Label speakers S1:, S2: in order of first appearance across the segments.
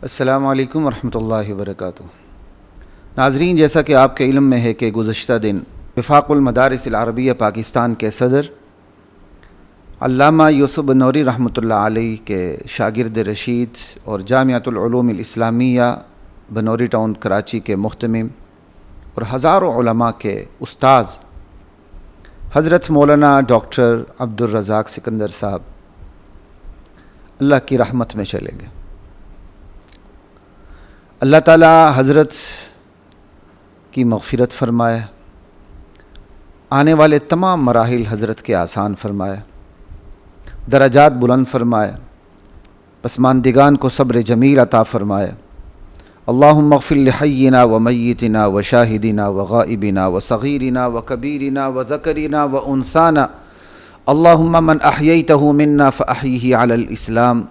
S1: السلام علیکم ورحمۃ اللہ وبرکاتہ۔ ناظرین، جیسا کہ آپ کے علم میں ہے کہ گزشتہ دن وفاق المدارس العربیہ پاکستان کے صدر علامہ یوسف بنوری رحمۃ اللہ علیہ کے شاگرد رشید اور جامعۃ العلوم الاسلامیہ بنوری ٹاؤن کراچی کے محتمم اور ہزاروں علماء کے استاذ حضرت مولانا ڈاکٹر عبدالرزاق سکندر صاحب اللہ کی رحمت میں چلیں گے۔ اللہ تعالی حضرت کی مغفرت فرمائے، آنے والے تمام مراحل حضرت کے آسان فرمائے، درجات بلند فرمائے، پسماندگان کو صبر جمیل عطا فرمائے۔ اللہم اغفر لحینا و میتنا و شاہدنا و غائبنا و صغیرنا و کبیرنا و ذکرنا و انثانا، اللہم من احییتہ منا فاحیہ علی الاسلام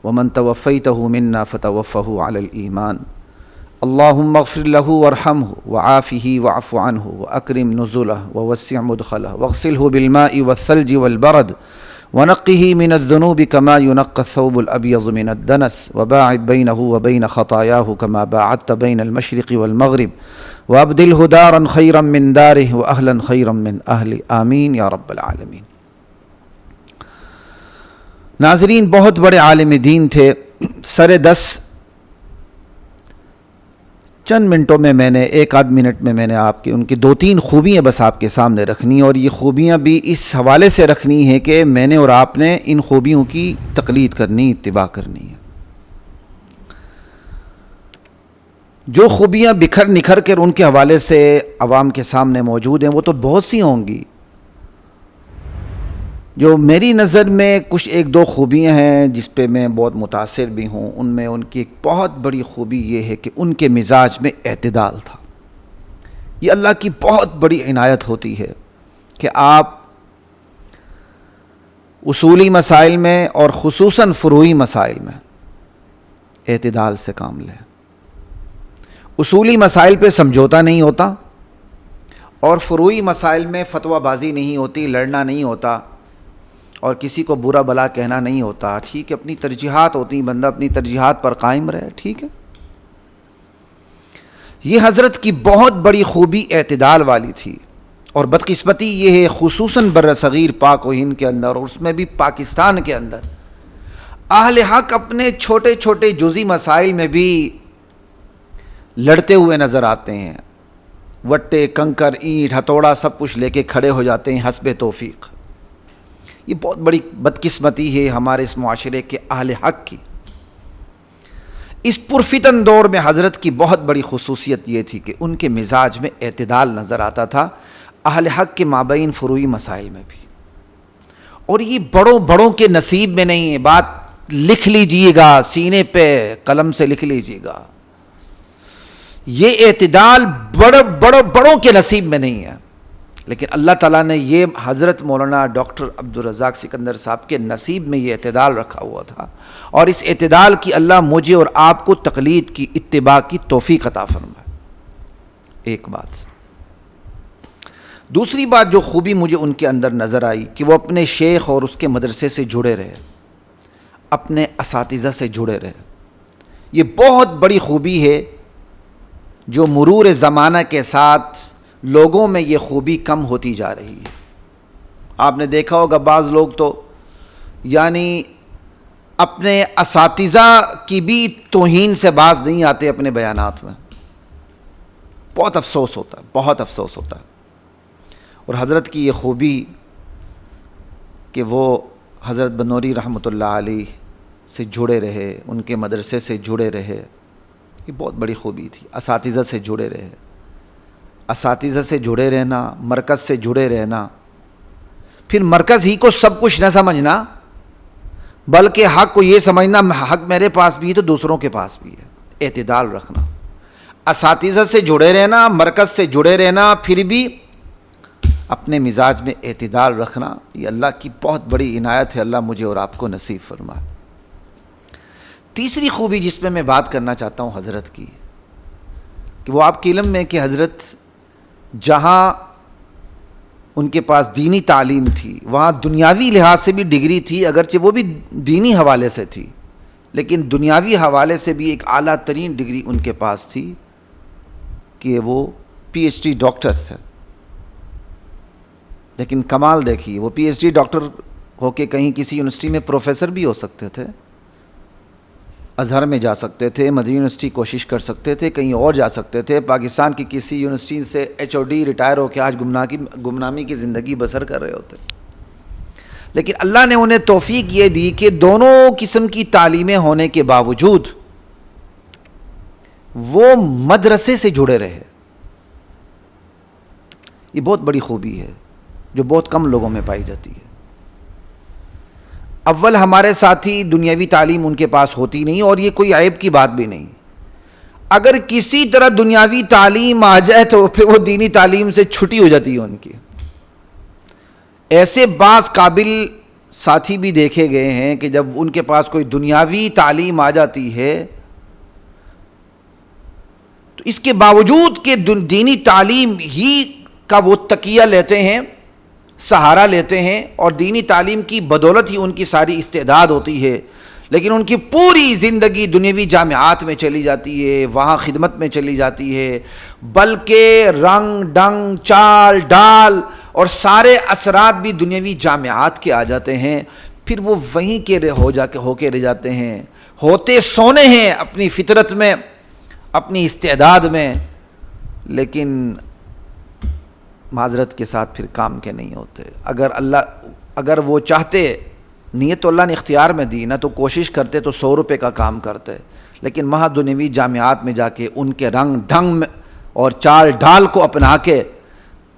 S1: ومن توفیتہ منا فتوفہ علی الایمان، اللہم اغفر لہ وارحمہ وعافہ واعف عنہ واکرم نزلہ ووسع مدخلہ واغسلہ بالماء والثلج والبرد ونقہ من الذنوب کما ینقى الثوب الابیض من الدنس وباعد بینہ وبین خطایاہ کما باعدت بین المشرق والمغرب وابدلہ دارا خیرا من دارہ واہلا خیرا من اہلہ، آمین یا رب العالمین۔ ناظرین، بہت بڑے عالم دین تھے، سر دس چند منٹوں میں میں نے ایک آدھ منٹ میں میں نے آپ کی ان کی دو تین خوبیاں بس آپ کے سامنے رکھنی، اور یہ خوبیاں بھی اس حوالے سے رکھنی ہے کہ میں نے اور آپ نے ان خوبیوں کی تقلید کرنی، اتباع کرنی ہے۔ جو خوبیاں بکھر نکھر کر ان کے حوالے سے عوام کے سامنے موجود ہیں وہ تو بہت سی ہوں گی، جو میری نظر میں کچھ ایک دو خوبیاں ہیں جس پہ میں بہت متاثر بھی ہوں۔ ان میں ان کی ایک بہت بڑی خوبی یہ ہے کہ ان کے مزاج میں اعتدال تھا۔ یہ اللہ کی بہت بڑی عنایت ہوتی ہے کہ آپ اصولی مسائل میں اور خصوصاً فروعی مسائل میں اعتدال سے کام لیں۔ اصولی مسائل پہ سمجھوتا نہیں ہوتا اور فروعی مسائل میں فتویٰ بازی نہیں ہوتی، لڑنا نہیں ہوتا اور کسی کو برا بلا کہنا نہیں ہوتا۔ ٹھیک ہے، اپنی ترجیحات ہوتی ہیں، بندہ اپنی ترجیحات پر قائم رہے، ٹھیک ہے۔ یہ حضرت کی بہت بڑی خوبی اعتدال والی تھی، اور بدقسمتی یہ ہے خصوصاً بر صغیر پاک و ہند کے اندر، اور اس میں بھی پاکستان کے اندر اہل حق اپنے چھوٹے چھوٹے جزئی مسائل میں بھی لڑتے ہوئے نظر آتے ہیں۔ وٹے، کنکر، اینٹ، ہتھوڑا سب کچھ لے کے کھڑے ہو جاتے ہیں حسب توفیق۔ یہ بہت بڑی بدقسمتی ہے ہمارے اس معاشرے کے اہل حق کی۔ اس پرفتن دور میں حضرت کی بہت بڑی خصوصیت یہ تھی کہ ان کے مزاج میں اعتدال نظر آتا تھا، اہل حق کے مابین فروعی مسائل میں بھی۔ اور یہ بڑوں کے نصیب میں نہیں ہے، بات لکھ لیجئے گا، سینے پہ قلم سے لکھ لیجئے گا، یہ اعتدال بڑوں کے نصیب میں نہیں ہے، لیکن اللہ تعالیٰ نے یہ حضرت مولانا ڈاکٹر عبدالرزاق سکندر صاحب کے نصیب میں یہ اعتدال رکھا ہوا تھا، اور اس اعتدال کی اللہ مجھے اور آپ کو تقلید کی، اتباع کی توفیق عطا فرمائے۔ ایک بات۔ دوسری بات جو خوبی مجھے ان کے اندر نظر آئی کہ وہ اپنے شیخ اور اس کے مدرسے سے جڑے رہے، اپنے اساتذہ سے جڑے رہے۔ یہ بہت بڑی خوبی ہے جو مرور زمانہ کے ساتھ لوگوں میں یہ خوبی کم ہوتی جا رہی ہے۔ آپ نے دیکھا ہوگا بعض لوگ تو یعنی اپنے اساتذہ کی بھی توہین سے باز نہیں آتے اپنے بیانات میں۔ بہت افسوس ہوتا ہے، بہت افسوس ہوتا ہے۔ اور حضرت کی یہ خوبی کہ وہ حضرت بنوری رحمۃ اللہ علیہ سے جڑے رہے، ان کے مدرسے سے جڑے رہے، یہ بہت بڑی خوبی تھی۔ اساتذہ سے جڑے رہے، اساتذہ سے جڑے رہنا، مرکز سے جڑے رہنا، پھر مرکز ہی کو سب کچھ نہ سمجھنا بلکہ حق کو یہ سمجھنا حق میرے پاس بھی ہے تو دوسروں کے پاس بھی ہے، اعتدال رکھنا۔ اساتذہ سے جڑے رہنا، مرکز سے جڑے رہنا، پھر بھی اپنے مزاج میں اعتدال رکھنا، یہ اللہ کی بہت بڑی عنایت ہے، اللہ مجھے اور آپ کو نصیب فرمائے۔ تیسری خوبی جس پہ میں بات کرنا چاہتا ہوں حضرت کی، کہ وہ آپ کے علم میں کہ حضرت جہاں ان کے پاس دینی تعلیم تھی وہاں دنیاوی لحاظ سے بھی ڈگری تھی، اگرچہ وہ بھی دینی حوالے سے تھی، لیکن دنیاوی حوالے سے بھی ایک اعلیٰ ترین ڈگری ان کے پاس تھی کہ وہ پی ایچ ڈی ڈاکٹر تھے. لیکن کمال دیکھیے، وہ پی ایچ ڈی ڈاکٹر ہو کے کہیں کسی یونیورسٹی میں پروفیسر بھی ہو سکتے تھے، ازہر میں جا سکتے تھے، مدنی یونیورسٹی کوشش کر سکتے تھے، کہیں اور جا سکتے تھے، پاکستان کی کسی یونیورسٹی سے ایچ او ڈی ریٹائر ہو کے آج گمنامی کی زندگی بسر کر رہے ہوتے. لیکن اللہ نے انہیں توفیق یہ دی کہ دونوں قسم کی تعلیمیں ہونے کے باوجود وہ مدرسے سے جڑے رہے. یہ بہت بڑی خوبی ہے جو بہت کم لوگوں میں پائی جاتی ہے. اول ہمارے ساتھی دنیاوی تعلیم ان کے پاس ہوتی نہیں، اور یہ کوئی عیب کی بات بھی نہیں. اگر کسی طرح دنیاوی تعلیم آ جائے تو پھر وہ دینی تعلیم سے چھٹی ہو جاتی ہے ان کی. ایسے بعض قابل ساتھی بھی دیکھے گئے ہیں کہ جب ان کے پاس کوئی دنیاوی تعلیم آ جاتی ہے تو اس کے باوجود کہ دینی تعلیم ہی کا وہ تکیہ لیتے ہیں، سہارا لیتے ہیں، اور دینی تعلیم کی بدولت ہی ان کی ساری استعداد ہوتی ہے، لیکن ان کی پوری زندگی دنیاوی جامعات میں چلی جاتی ہے، وہاں خدمت میں چلی جاتی ہے، بلکہ رنگ ڈنگ چال ڈال اور سارے اثرات بھی دنیاوی جامعات کے آ جاتے ہیں. پھر وہ وہیں کے ہو کے رہ جاتے ہیں، ہوتے سونے ہیں اپنی فطرت میں، اپنی استعداد میں، لیکن معذرت کے ساتھ پھر کام کے نہیں ہوتے. اگر وہ چاہتے، نیت تو اللہ نے اختیار میں دی نا، تو کوشش کرتے تو 100 روپے کا کام کرتے، لیکن مہا دنیوی جامعات میں جا کے ان کے رنگ ڈھنگ اور چال ڈال کو اپنا کے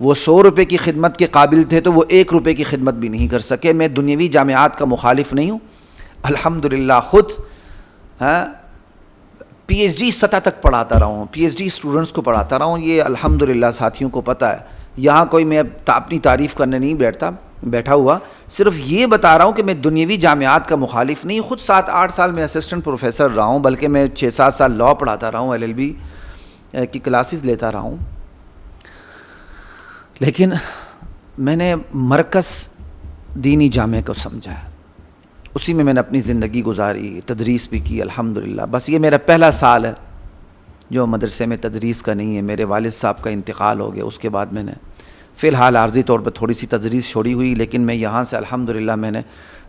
S1: وہ 100 روپے کی خدمت کے قابل تھے تو وہ 1 روپے کی خدمت بھی نہیں کر سکے. میں دنیوی جامعات کا مخالف نہیں ہوں، الحمدللہ خود پی ایچ ڈی سطح تک پڑھاتا رہا ہوں، پی ایچ ڈی اسٹوڈنٹس کو پڑھاتا رہا ہوں، یہ الحمدللہ ساتھیوں کو پتہ ہے. یہاں کوئی میں اپنی تعریف کرنے نہیں بیٹھا ہوا، صرف یہ بتا رہا ہوں کہ میں دنیوی جامعات کا مخالف نہیں. خود 7-8 سال میں اسسٹنٹ پروفیسر رہا ہوں، بلکہ میں 6-7 سال لاء پڑھاتا رہا ہوں، LLB کی کلاسز لیتا رہا ہوں. لیکن میں نے مرکز دینی جامعہ کو سمجھا، اسی میں نے اپنی زندگی گزاری، تدریس بھی کی الحمدللہ. بس یہ میرا پہلا سال ہے جو مدرسے میں تدریس کا نہیں ہے. میرے والد صاحب کا انتقال ہو گیا، اس کے بعد میں نے فی الحال عارضی طور پر تھوڑی سی تدریس چھوڑی ہوئی، لیکن میں یہاں سے الحمدللہ میں نے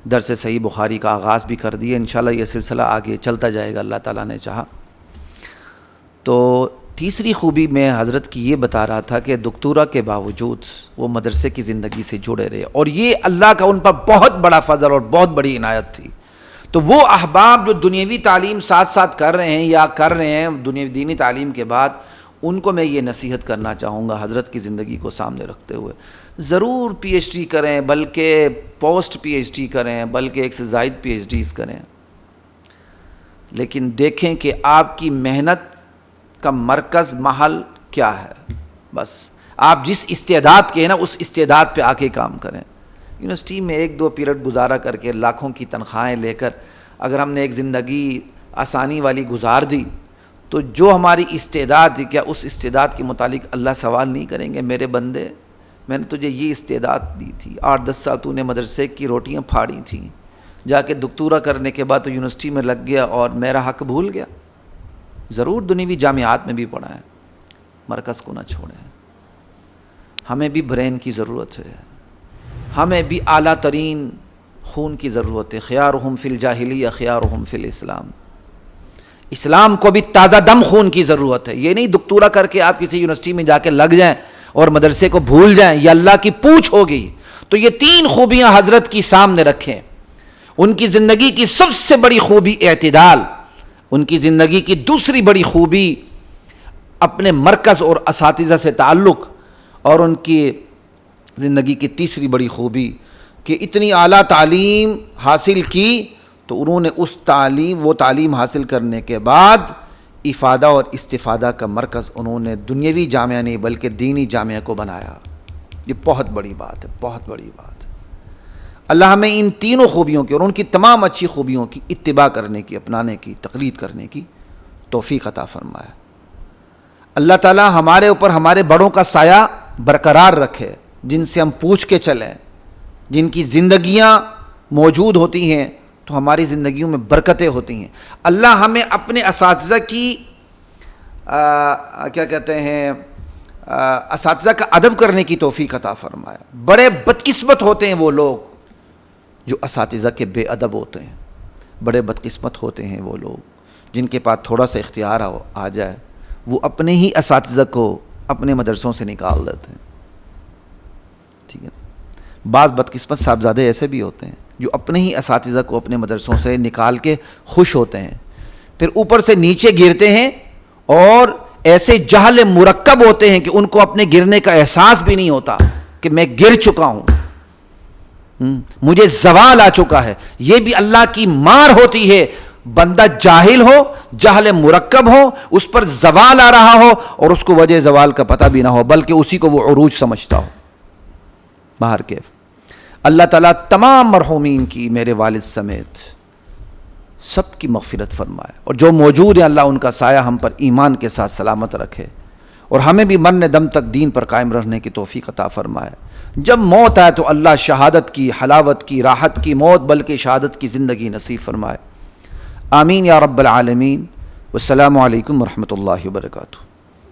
S1: درس صحیح بخاری کا آغاز بھی کر دیا. انشاءاللہ یہ سلسلہ آگے چلتا جائے گا اللہ تعالیٰ نے چاہا. تو تیسری خوبی میں حضرت کی یہ بتا رہا تھا کہ دکتورا کے باوجود وہ مدرسے کی زندگی سے جڑے رہے، اور یہ اللہ کا ان پر بہت بڑا فضل اور بہت بڑی عنایت تھی. تو وہ احباب جو دنیاوی تعلیم ساتھ ساتھ کر رہے ہیں یا کر رہے ہیں دینی تعلیم کے بعد، ان کو میں یہ نصیحت کرنا چاہوں گا حضرت کی زندگی کو سامنے رکھتے ہوئے، ضرور پی ایچ ڈی کریں، بلکہ پوسٹ پی ایچ ڈی کریں، بلکہ ایک سے زائد پی ایچ ڈیز کریں، لیکن دیکھیں کہ آپ کی محنت کا مرکز محل کیا ہے. بس آپ جس استعداد کے ہیں نا، اس استعداد پہ آ کے کام کریں. یونیورسٹی میں 1-2 پیریڈ گزارا کر کے لاکھوں کی تنخواہیں لے کر اگر ہم نے ایک زندگی آسانی والی گزار دی تو جو ہماری استعداد تھی، کیا اس استعداد کے متعلق اللہ سوال نہیں کریں گے؟ میرے بندے، میں نے تجھے یہ استعداد دی تھی، 8-10 سال تو نے مدرسے کی روٹیاں پھاڑی تھیں، جا کے دکتورا کرنے کے بعد تو یونیورسٹی میں لگ گیا اور میرا حق بھول گیا. ضرور دنیوی جامعات میں بھی پڑھائیں، مرکز کو نہ چھوڑیں. ہمیں بھی برین کی ضرورت ہے، ہمیں بھی اعلیٰ ترین خون کی ضرورت ہے. خیارہم فی الجاہلیہ خیارہم فی الاسلام. اسلام کو بھی تازہ دم خون کی ضرورت ہے. یہ نہیں دکتورا کر کے آپ کسی یونیورسٹی میں جا کے لگ جائیں اور مدرسے کو بھول جائیں، یہ اللہ کی پوچھ ہوگی. تو یہ 3 خوبیاں حضرت کی سامنے رکھیں. ان کی زندگی کی سب سے بڑی خوبی اعتدال، ان کی زندگی کی دوسری بڑی خوبی اپنے مرکز اور اساتذہ سے تعلق، اور ان کی زندگی کی تیسری بڑی خوبی کہ اتنی اعلیٰ تعلیم حاصل کی تو انہوں نے وہ تعلیم حاصل کرنے کے بعد افادہ اور استفادہ کا مرکز انہوں نے دنیاوی جامعہ نہیں بلکہ دینی جامعہ کو بنایا. یہ بہت بڑی بات ہے، بہت بڑی بات ہے. اللہ ہمیں ان تینوں خوبیوں کی اور ان کی تمام اچھی خوبیوں کی اتباع کرنے کی، اپنانے کی، تقلید کرنے کی توفیق عطا فرمائے. اللہ تعالی ہمارے اوپر ہمارے بڑوں کا سایہ برقرار رکھے، جن سے ہم پوچھ کے چلیں، جن کی زندگیاں موجود ہوتی ہیں تو ہماری زندگیوں میں برکتیں ہوتی ہیں. اللہ ہمیں اپنے اساتذہ کی کیا کہتے ہیں اساتذہ کا ادب کرنے کی توفیق عطا فرمائے. بڑے بدقسمت ہوتے ہیں وہ لوگ جو اساتذہ کے بے ادب ہوتے ہیں. بڑے بدقسمت ہوتے ہیں وہ لوگ جن کے پاس تھوڑا سا اختیار آ جائے وہ اپنے ہی اساتذہ کو اپنے مدرسوں سے نکال دیتے ہیں. ٹھیک ہے نا. بعض بدقسمت صاحبزادے ایسے بھی ہوتے ہیں جو اپنے ہی اساتذہ کو اپنے مدرسوں سے نکال کے خوش ہوتے ہیں, پھر اوپر سے نیچے گرتے ہیں اور ایسے جہل مرکب ہوتے ہیں کہ ان کو اپنے گرنے کا احساس بھی نہیں ہوتا کہ میں گر چکا ہوں, مجھے زوال آ چکا ہے. یہ بھی اللہ کی مار ہوتی ہے. بندہ جاہل ہو, جہل مرکب ہو, اس پر زوال آ رہا ہو اور اس کو وجہ زوال کا پتہ بھی نہ ہو بلکہ اسی کو وہ عروج سمجھتا ہو. باہر کیف اللہ تعالیٰ تمام مرحومین کی میرے والد سمیت سب کی مغفرت فرمائے, اور جو موجود ہیں اللہ ان کا سایہ ہم پر ایمان کے ساتھ سلامت رکھے, اور ہمیں بھی مرنے دم تک دین پر قائم رہنے کی توفیق عطا فرمائے. جب موت آئے تو اللہ شہادت کی, حلاوت کی, راحت کی موت بلکہ شہادت کی زندگی نصیب فرمائے. آمین یا رب العالمین. والسلام علیکم ورحمۃ اللہ وبرکاتہ.